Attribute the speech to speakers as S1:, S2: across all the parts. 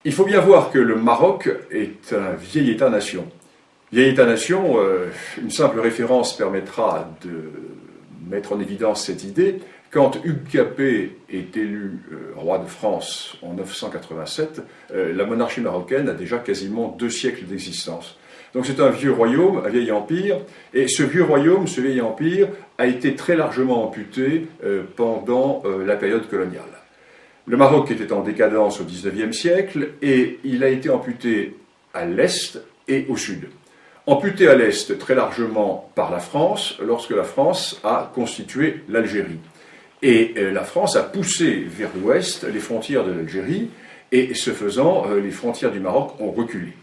S1: Il faut bien voir que le Maroc est un vieil État-nation. Vieil État-nation, une simple référence permettra de mettre en évidence cette idée. Quand Hugues Capet est élu roi de France en 987, la monarchie marocaine a déjà quasiment 2 siècles d'existence. Donc c'est un vieux royaume, un vieil empire, et ce vieux royaume, ce vieil empire, a été très largement amputé pendant la période coloniale. Le Maroc était en décadence au XIXe siècle et il a été amputé à l'est et au sud. Amputé à l'est très largement par la France, lorsque la France a constitué l'Algérie. Et la France a poussé vers l'ouest les frontières de l'Algérie, et ce faisant, les frontières du Maroc ont reculé.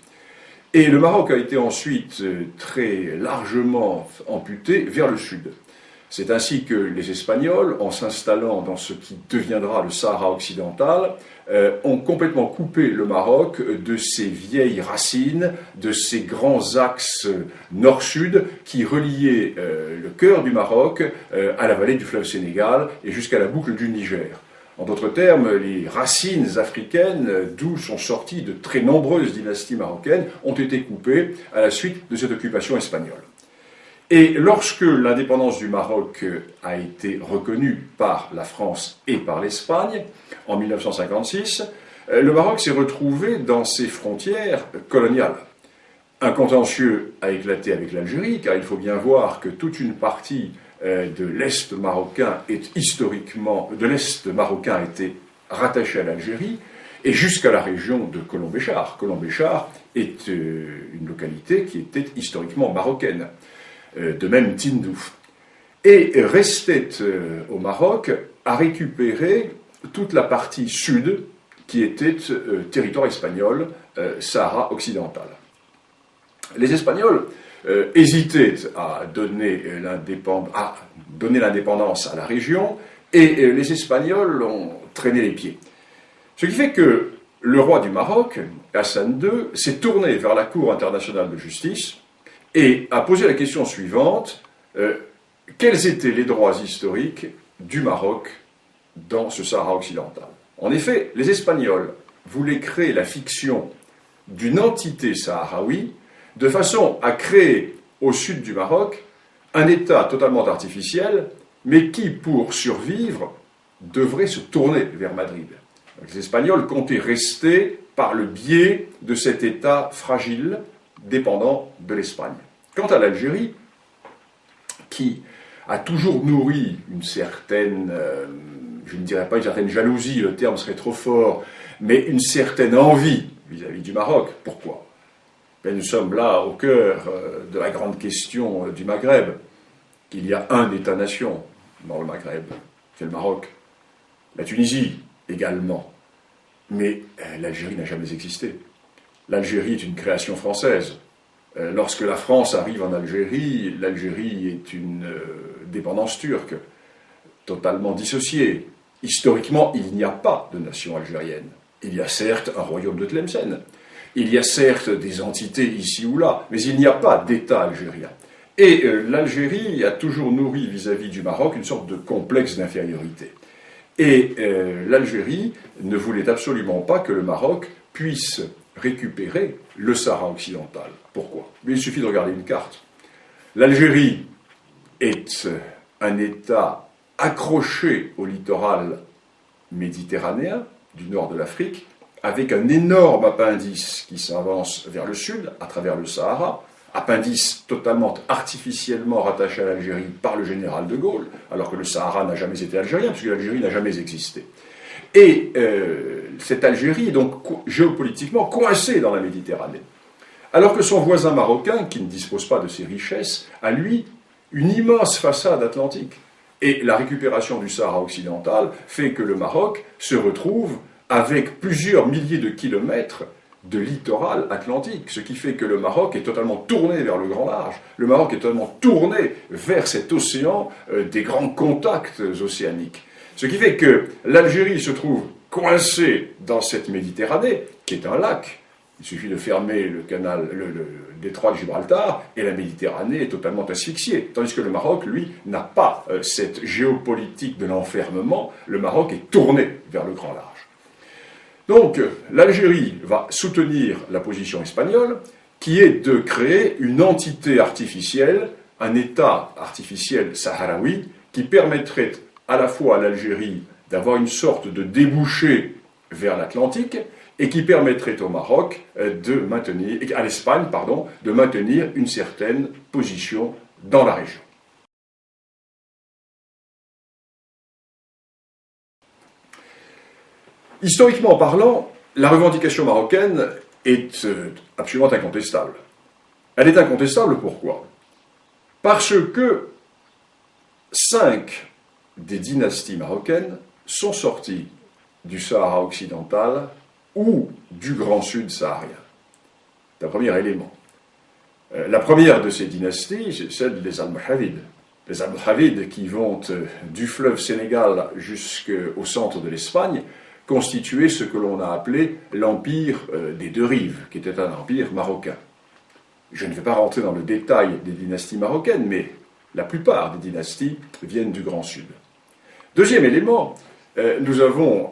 S1: Et le Maroc a été ensuite très largement amputé vers le sud. C'est ainsi que les Espagnols, en s'installant dans ce qui deviendra le Sahara occidental, ont complètement coupé le Maroc de ses vieilles racines, de ses grands axes nord-sud qui reliaient le cœur du Maroc à la vallée du fleuve Sénégal et jusqu'à la boucle du Niger. En d'autres termes, les racines africaines, d'où sont sorties de très nombreuses dynasties marocaines, ont été coupées à la suite de cette occupation espagnole. Et lorsque l'indépendance du Maroc a été reconnue par la France et par l'Espagne, en 1956, le Maroc s'est retrouvé dans ses frontières coloniales. Un contentieux a éclaté avec l'Algérie, car il faut bien voir que toute une partie de l'Est marocain de l'Est marocain était rattachée à l'Algérie, et jusqu'à la région de Colombéchar. Colombéchar est une localité qui était historiquement marocaine. De même Tindouf. Et restait au Maroc à récupérer toute la partie sud qui était territoire espagnol, Sahara occidental. Les Espagnols hésitaient à donner l'indépendance à la région, et les Espagnols ont traîné les pieds. Ce qui fait que le roi du Maroc, Hassan II, s'est tourné vers la Cour internationale de justice et a posé la question suivante, quels étaient les droits historiques du Maroc dans ce Sahara occidental? En effet, les Espagnols voulaient créer la fiction d'une entité sahraoui de façon à créer au sud du Maroc un État totalement artificiel, mais qui, pour survivre, devrait se tourner vers Madrid. Donc, les Espagnols comptaient rester par le biais de cet État fragile, dépendant de l'Espagne. Quant à l'Algérie, qui a toujours nourri une certaine, je ne dirais pas une certaine jalousie, le terme serait trop fort, mais une certaine envie vis-à-vis du Maroc. Pourquoi? Nous sommes là au cœur de la grande question du Maghreb. Il y a un État-nation dans le Maghreb, c'est le Maroc. La Tunisie également. Mais l'Algérie n'a jamais existé. L'Algérie est une création française. Lorsque la France arrive en Algérie, l'Algérie est une dépendance turque, totalement dissociée. Historiquement, il n'y a pas de nation algérienne. Il y a certes un royaume de Tlemcen, il y a certes des entités ici ou là, mais il n'y a pas d'État algérien. Et l'Algérie a toujours nourri vis-à-vis du Maroc une sorte de complexe d'infériorité. Et l'Algérie ne voulait absolument pas que le Maroc puisse récupérer le Sahara occidental. Pourquoi? Mais il suffit de regarder une carte. L'Algérie est un État accroché au littoral méditerranéen du nord de l'Afrique, avec un énorme appendice qui s'avance vers le sud, à travers le Sahara, appendice totalement artificiellement rattaché à l'Algérie par le général de Gaulle, alors que le Sahara n'a jamais été algérien, puisque l'Algérie n'a jamais existé. Et cette Algérie est donc géopolitiquement coincée dans la Méditerranée. Alors que son voisin marocain, qui ne dispose pas de ces richesses, a lui une immense façade atlantique. Et la récupération du Sahara occidental fait que le Maroc se retrouve avec plusieurs milliers de kilomètres de littoral atlantique, ce qui fait que le Maroc est totalement tourné vers le grand large. Le Maroc est totalement tourné vers cet océan des grands contacts océaniques. Ce qui fait que l'Algérie se trouve coincée dans cette Méditerranée, qui est un lac. Il suffit de fermer le détroit de Gibraltar, et la Méditerranée est totalement asphyxiée. Tandis que le Maroc, lui, n'a pas cette géopolitique de l'enfermement. Le Maroc est tourné vers le grand large. Donc, l'Algérie va soutenir la position espagnole, qui est de créer une entité artificielle, un État artificiel sahraoui, qui permettrait à la fois à l'Algérie d'avoir une sorte de débouché vers l'Atlantique, et qui permettrait au Maroc de maintenir, à l'Espagne, pardon, de maintenir une certaine position dans la région. Historiquement parlant, la revendication marocaine est absolument incontestable. Elle est incontestable pourquoi? Parce que 5 des dynasties marocaines sont sorties du Sahara occidental ou du Grand Sud saharien. C'est un premier élément. La première de ces dynasties, c'est celle des Almohavides. Les Almohavides qui vont du fleuve Sénégal jusqu'au centre de l'Espagne constituaient ce que l'on a appelé l'empire des deux rives, qui était un empire marocain. Je ne vais pas rentrer dans le détail des dynasties marocaines, mais la plupart des dynasties viennent du Grand Sud. Deuxième élément, nous avons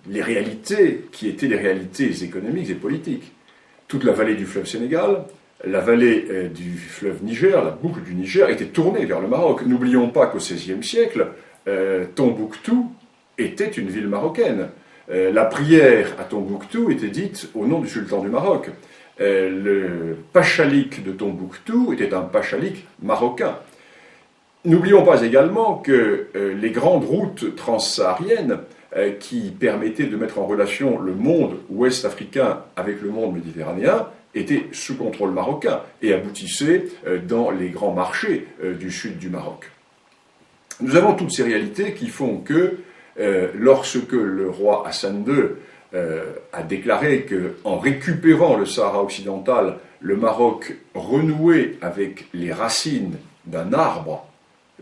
S1: les réalités qui étaient les réalités économiques et politiques. Toute la vallée du fleuve Sénégal, la vallée du fleuve Niger, la boucle du Niger, était tournée vers le Maroc. N'oublions pas qu'au XVIe siècle, Tombouctou était une ville marocaine. La prière à Tombouctou était dite au nom du sultan du Maroc. Le pachalik de Tombouctou était un pachalik marocain. N'oublions pas également que les grandes routes transsahariennes qui permettaient de mettre en relation le monde ouest-africain avec le monde méditerranéen étaient sous contrôle marocain et aboutissaient dans les grands marchés du sud du Maroc. Nous avons toutes ces réalités qui font que lorsque le roi Hassan II a déclaré qu'en récupérant le Sahara occidental, le Maroc renouait avec les racines d'un arbre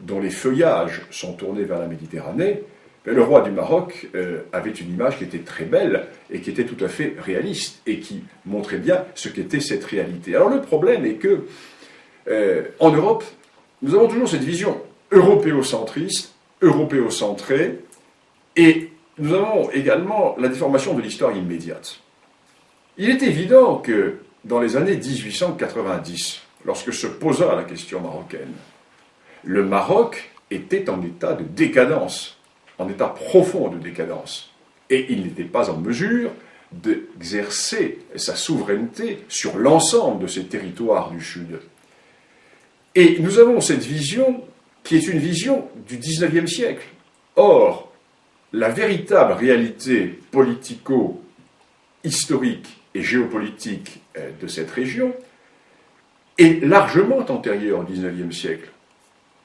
S1: dont les feuillages sont tournés vers la Méditerranée, le roi du Maroc avait une image qui était très belle et qui était tout à fait réaliste et qui montrait bien ce qu'était cette réalité. Alors le problème est que en Europe, nous avons toujours cette vision européocentriste, européocentrée, et nous avons également la déformation de l'histoire immédiate. Il est évident que dans les années 1890, lorsque se posa la question marocaine, le Maroc était en état de décadence, en état profond de décadence, et il n'était pas en mesure d'exercer sa souveraineté sur l'ensemble de ces territoires du Sud. Et nous avons cette vision qui est une vision du XIXe siècle. Or, la véritable réalité politico-historique et géopolitique de cette région est largement antérieure au XIXe siècle.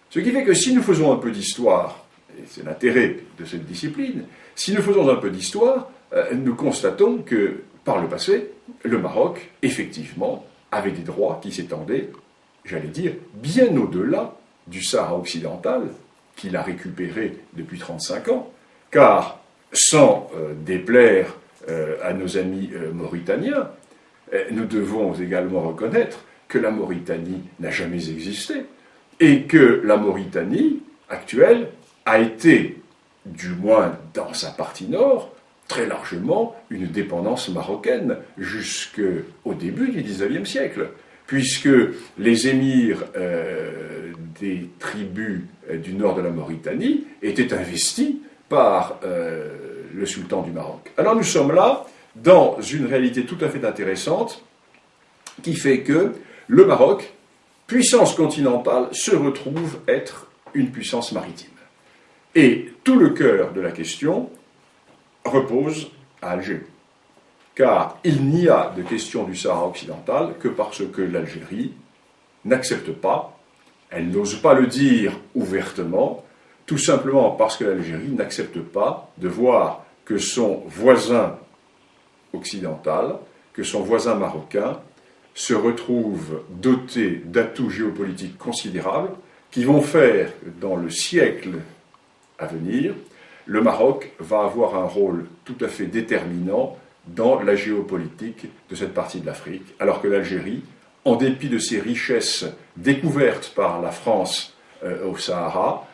S1: Ce qui fait que si nous faisons un peu d'histoire, et c'est l'intérêt de cette discipline, si nous faisons un peu d'histoire, nous constatons que, par le passé, le Maroc, effectivement, avait des droits qui s'étendaient, j'allais dire, bien au-delà du Sahara occidental, qu'il a récupéré depuis 35 ans, car, sans déplaire à nos amis mauritaniens, nous devons également reconnaître que la Mauritanie n'a jamais existé, et que la Mauritanie actuelle a été, du moins dans sa partie nord, très largement une dépendance marocaine jusqu'au début du XIXe siècle, puisque les émirs des tribus du nord de la Mauritanie étaient investis par le sultan du Maroc. Alors nous sommes là dans une réalité tout à fait intéressante qui fait que le Maroc, puissance continentale, se retrouve être une puissance maritime. Et tout le cœur de la question repose à Alger. Car il n'y a de question du Sahara occidental que parce que l'Algérie n'accepte pas, elle n'ose pas le dire ouvertement, tout simplement parce que l'Algérie n'accepte pas de voir que son voisin occidental, que son voisin marocain, se retrouve doté d'atouts géopolitiques considérables qui vont faire que dans le siècle à venir, le Maroc va avoir un rôle tout à fait déterminant dans la géopolitique de cette partie de l'Afrique, alors que l'Algérie, en dépit de ses richesses découvertes par la France au Sahara,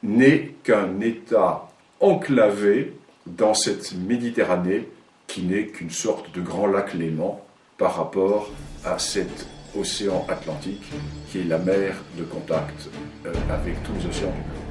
S1: n'est qu'un État enclavé dans cette Méditerranée qui n'est qu'une sorte de grand lac Léman par rapport à cet océan Atlantique qui est la mer de contact avec tous les océans du monde.